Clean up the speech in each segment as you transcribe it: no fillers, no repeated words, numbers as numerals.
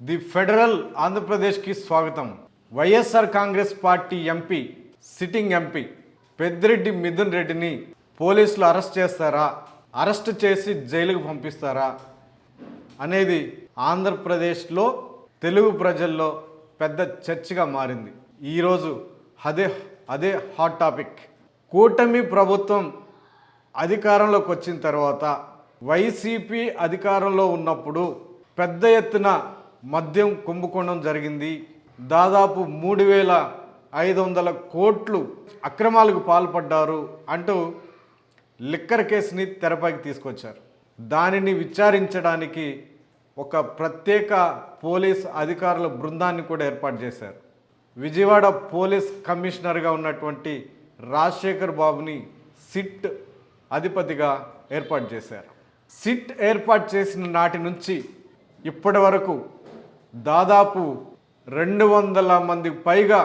The federal ఆంధ్రప్రదేశ్కి స్వాగతం. YSR Congress party MP, sitting MP Peddireddy Mithun రెడ్డిని పోలీసులు అరెస్ట్ చేస్తారా, అరెస్ట్ చేసి జైలుకు పంపిస్తారా అనేది ఆంధ్రప్రదేశ్లో తెలుగు ప్రజల్లో పెద్ద చర్చగా మారింది. ఈరోజు అదే హాట్ టాపిక్. కూటమి ప్రభుత్వం అధికారంలోకి వచ్చిన తర్వాత వైసీపీ అధికారంలో ఉన్నప్పుడు పెద్ద ఎత్తున మద్యం కుంభకోణం జరిగింది. దాదాపు 3,500 కోట్లు అక్రమాలకు పాల్పడ్డారు అంటూ లిక్కర్ కేసుని తెరపైకి తీసుకొచ్చారు. దానిని విచారించడానికి ఒక ప్రత్యేక పోలీస్ అధికారుల బృందాన్ని కూడా ఏర్పాటు చేశారు. విజయవాడ పోలీస్ కమిషనర్గా ఉన్నటువంటి రాజశేఖర్ బాబుని సిట్ అధిపతిగా ఏర్పాటు చేశారు. సిట్ ఏర్పాటు చేసిన నాటి నుంచి ఇప్పటి వరకు దాదాపు 200 మంది పైగా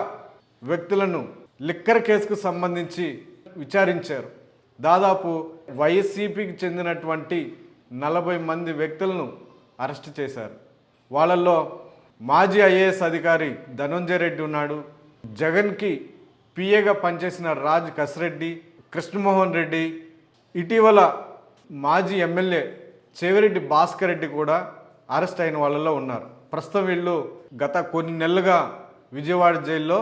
వ్యక్తులను లిక్కర్ కేసుకు సంబంధించి విచారించారు. దాదాపు వైసీపీకి చెందినటువంటి 40 మంది వ్యక్తులను అరెస్ట్ చేశారు. వాళ్ళల్లో మాజీ ఐఏఎస్ అధికారి ధనంజయ రెడ్డి ఉన్నాడు. జగన్కి పిఏగా పనిచేసిన రాజ్ కసిరెడ్డి, కృష్ణమోహన్ రెడ్డి, ఇటీవల మాజీ ఎమ్మెల్యే చెవిరెడ్డి భాస్కర్ రెడ్డి కూడా అరెస్ట్ అయిన వాళ్ళలో ఉన్నారు. ప్రస్తుతం వీళ్ళు గత కొన్ని నెలలుగా విజయవాడ జైల్లో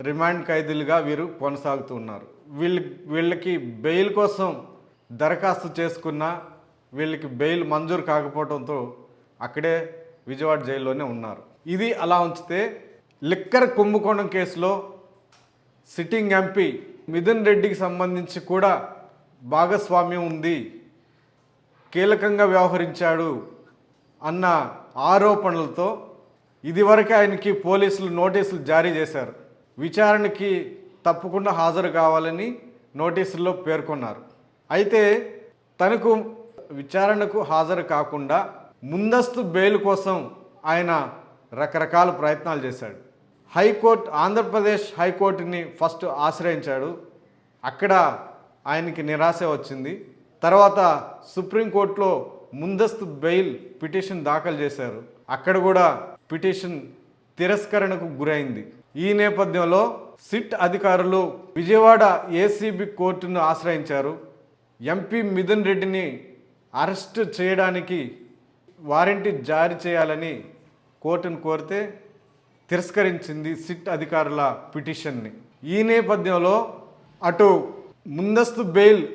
రిమాండ్ ఖైదీలుగా వీరు కొనసాగుతూ ఉన్నారు. వీళ్ళకి బెయిల్ కోసం దరఖాస్తు చేసుకున్న వీళ్ళకి బెయిల్ మంజూరు కాకపోవడంతో అక్కడే విజయవాడ జైల్లోనే ఉన్నారు. ఇది అలా ఉంచితే లిక్కర్ కుంభకోణం కేసులో సిట్టింగ్ ఎంపీ మిథున్ రెడ్డికి సంబంధించి కూడా భాగస్వామ్యం ఉంది, కీలకంగా వ్యవహరించాడు అన్న ఆరోపణలతో ఇదివరకే ఆయనకి పోలీసులు నోటీసులు జారీ చేశారు. విచారణకి తప్పకుండా హాజరు కావాలని నోటీసుల్లో పేర్కొన్నారు. అయితే తనకు విచారణకు హాజరు కాకుండా ముందస్తు బెయిల్ కోసం ఆయన రకరకాల ప్రయత్నాలు చేశాడు. ఆంధ్రప్రదేశ్ హైకోర్టుని ఫస్ట్ ఆశ్రయించాడు. అక్కడ ఆయనకి నిరాశ వచ్చింది. తర్వాత సుప్రీంకోర్టులో ముందస్తు బెయిల్ పిటిషన్ దాఖలు చేశారు. అక్కడ కూడా పిటిషన్ తిరస్కరణకు గురైంది. ఈ నేపథ్యంలో సిట్ అధికారులు విజయవాడ ఏసీబీ కోర్టును ఆశ్రయించారు. ఎంపీ మిథున్ రెడ్డిని అరెస్ట్ చేయడానికి వారెంట్ జారీ చేయాలని కోర్టును కోరితే తిరస్కరించింది సిట్ అధికారుల పిటిషన్ని. ఈ నేపథ్యంలో అటు ముందస్తు బెయిల్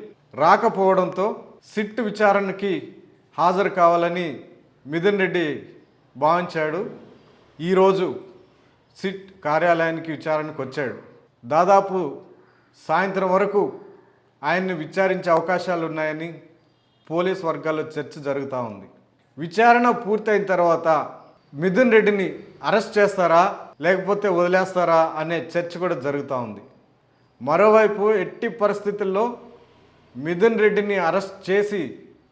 రాకపోవడంతో సిట్ విచారణకి హాజరు కావాలని మిథున్ రెడ్డి భావించాడు. ఈరోజు సిట్ కార్యాలయానికి విచారణకు వచ్చాడు. దాదాపు సాయంత్రం వరకు ఆయన్ని విచారించే అవకాశాలు ఉన్నాయని పోలీస్ వర్గాల్లో చర్చ జరుగుతూ ఉంది. విచారణ పూర్తయిన తర్వాత మిథున్ రెడ్డిని అరెస్ట్ చేస్తారా లేకపోతే వదిలేస్తారా అనే చర్చ కూడా జరుగుతూ ఉంది. మరోవైపు ఎట్టి పరిస్థితుల్లో మిథున్ రెడ్డిని అరెస్ట్ చేసి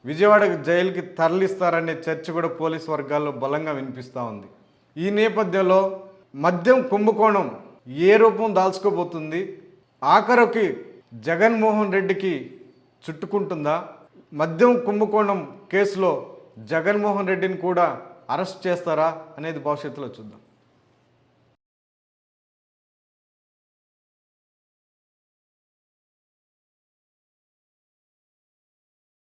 విజయవాడ జైలుకి తరలిస్తారనే చర్చ కూడా పోలీస్ వర్గాల్లో బలంగా వినిపిస్తూ ఉంది. ఈ నేపథ్యంలో మద్యం కుంభకోణం ఏ రూపం దాల్చుకోబోతుంది? ఆఖరికి జగన్మోహన్ రెడ్డికి చుట్టుకుంటుందా? మద్యం కుంభకోణం కేసులో జగన్మోహన్ రెడ్డిని కూడా అరెస్ట్ చేస్తారా అనేది భవిష్యత్తులో చూద్దాం.